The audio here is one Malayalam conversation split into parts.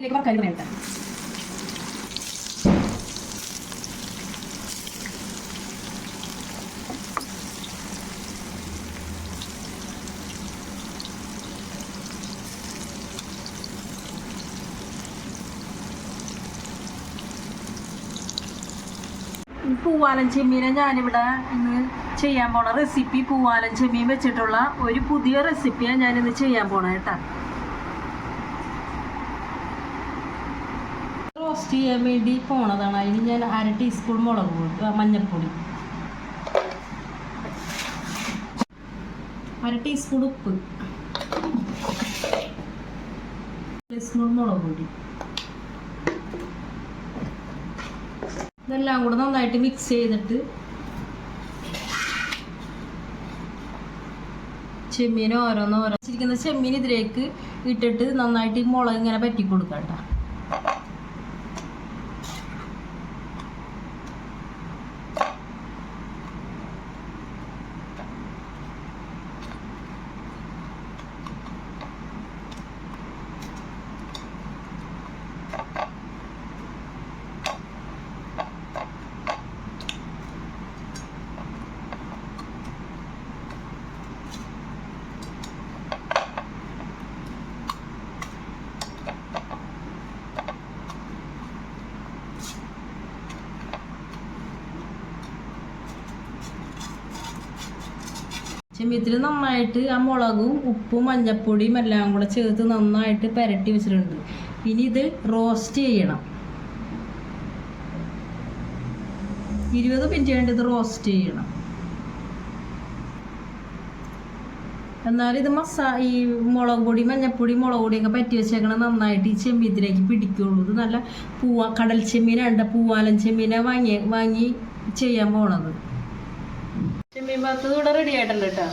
വറക്കാൻ വേണ്ട. പൂവാലൻ ചെമ്മീനെ ഞാനിവിടെ ഇന്ന് ചെയ്യാൻ പോണ റെസിപ്പി, പൂവാലൻ ചെമ്മീൻ വെച്ചിട്ടുള്ള ഒരു പുതിയ റെസിപ്പിയാണ് ഞാനിന്ന് ചെയ്യാൻ പോണ കേട്ടോ. റോസ്റ്റ് ചെയ്യാൻ വേണ്ടി പോണതാണ്. അതിന് ഞാൻ 1/2 ടീസ്പൂൺ മുളക് പൊടി, മഞ്ഞൾപ്പൊടി, 1/2 ടീസ്പൂൺ ഉപ്പ്, 1 ടീസ്പൂൺ മുളക് പൊടി, ഇതെല്ലാം കൂടെ നന്നായിട്ട് മിക്സ് ചെയ്തിട്ട് ചെമ്മീൻ ഓരോന്ന് വെച്ചിരിക്കുന്ന ചെമ്മീൻ ഇതിലേക്ക് ഇട്ടിട്ട് നന്നായിട്ട് മുളക് ഇങ്ങനെ പറ്റി കൊടുക്കാം കേട്ടോ. ചെമ്മീത്തിൽ നന്നായിട്ട് ആ മുളകും ഉപ്പും മഞ്ഞപ്പൊടിയും എല്ലാം കൂടെ ചേർത്ത് നന്നായിട്ട് പുരട്ടി വെച്ചിട്ടുണ്ട്. ഇനി ഇത് റോസ്റ്റ് ചെയ്യണം. 20 മിനിറ്റ് വേണ്ടി ഇത് റോസ്റ്റ് ചെയ്യണം. എന്നാലും ഇത് ഈ മുളക് പൊടി, മഞ്ഞപ്പൊടി, മുളക് പൊടിയൊക്കെ പറ്റി വെച്ചേക്കണം നന്നായിട്ട് ഈ ചെമ്മീത്തിലേക്ക് പിടിക്കുള്ളൂ. ഇത് നല്ല കടൽ ചെമ്മീനുണ്ട്, പൂവാലൻ ചെമ്മീനെ വാങ്ങി ചെയ്യാൻ പോണത്. ചെമ്മീൻ വറുത്തത് ഇവിടെ റെഡി ആയിട്ടുണ്ട് കേട്ടോ.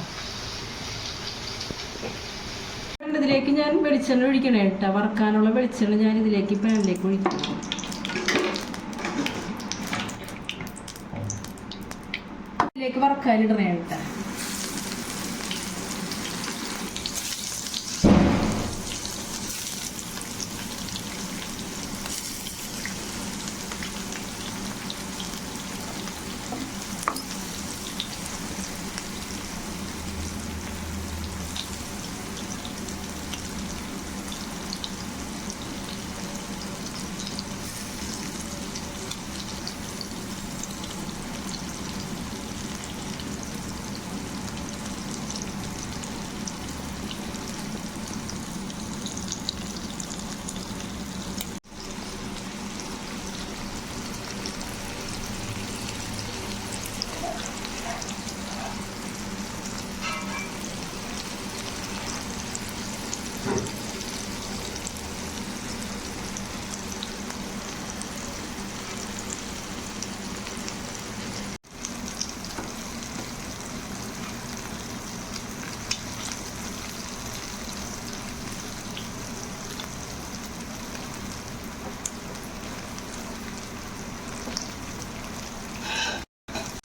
ഇതിലേക്ക് ഞാൻ വെളിച്ചെണ്ണ ഒഴിക്കണേ കേട്ടോ. വറുക്കാനുള്ള വെളിച്ചെണ്ണ ഞാൻ ഇതിലേക്ക് പാനിലേക്ക് ഒഴിക്കണം. ഇതിലേക്ക് വറുക്കാനിടണേ കേട്ടോ.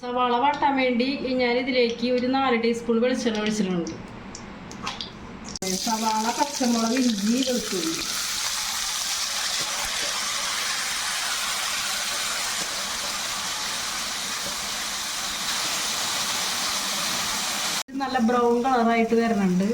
സവാള വാട്ടാൻ വേണ്ടി ഞാൻ ഇതിലേക്ക് ഒരു 4 ടീസ്പൂൺ വെളിച്ചെണ്ണ ഒഴിച്ചിട്ടുണ്ട്. സവാള, പച്ചമുളക്, ഇഞ്ചി, വെളുത്തുള്ളി, നല്ല ബ്രൗൺ കളറായിട്ട് വരുന്നുണ്ട്.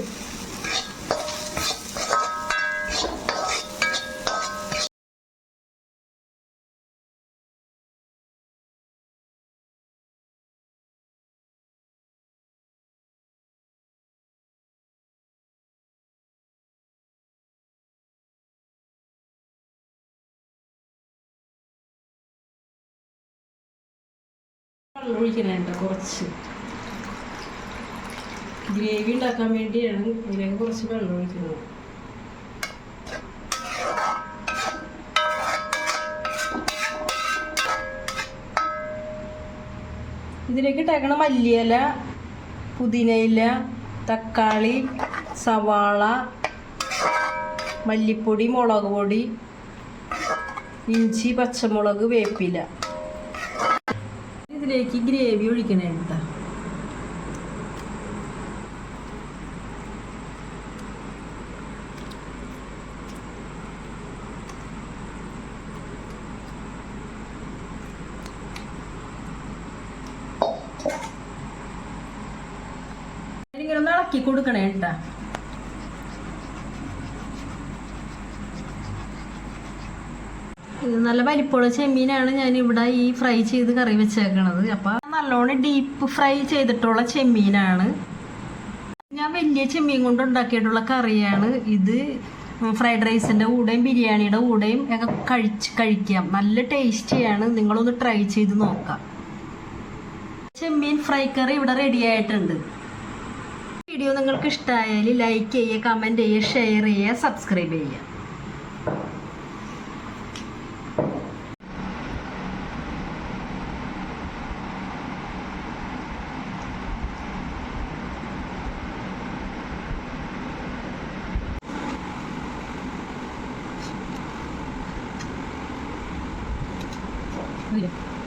വെള്ളം ഒഴിക്കണേണ്ട കുറച്ച് ഗ്രേവി ഉണ്ടാക്കാൻ വേണ്ടിയാണ് ഇതിലേക്ക് കുറച്ച് വെള്ളം ഒഴിക്കുന്നത്. ഇതിലേക്ക് ഇട്ടേക്കണ മല്ലിയില, പുതിനയില, തക്കാളി, സവാള, മല്ലിപ്പൊടി, മുളക് പൊടി, ഇഞ്ചി, പച്ചമുളക്, വേപ്പില. ഇതിലേക്ക് ഗ്രേവി ഒഴിക്കണേ കേട്ടോ. ഇങ്ങനെ ഒന്ന് ഇളക്കി കൊടുക്കണേ കേട്ടാ. ഇത് നല്ല വലിപ്പമുള്ള ചെമ്മീനാണ് ഞാൻ ഇവിടെ ഈ ഫ്രൈ ചെയ്ത് കറി വെച്ചേക്കണത്. അപ്പം നല്ലോണം ഡീപ്പ് ഫ്രൈ ചെയ്തിട്ടുള്ള ചെമ്മീനാണ്. ഞാൻ വലിയ ചെമ്മീൻ കൊണ്ട് ഉണ്ടാക്കിയിട്ടുള്ള കറിയാണ് ഇത്. ഫ്രൈഡ് റൈസിൻ്റെ കൂടെയും ബിരിയാണിയുടെ കൂടെയും ഒക്കെ കഴിക്കാം. നല്ല ടേസ്റ്റിയാണ്. നിങ്ങളൊന്ന് ട്രൈ ചെയ്ത് നോക്കാം. ചെമ്മീൻ ഫ്രൈ കറി ഇവിടെ റെഡി ആയിട്ടുണ്ട്. വീഡിയോ നിങ്ങൾക്ക് ഇഷ്ടമായാൽ ലൈക്ക് ചെയ്യുക, കമൻറ്റ് ചെയ്യുക, ഷെയർ ചെയ്യുക, സബ്സ്ക്രൈബ് ചെയ്യുക. Mira.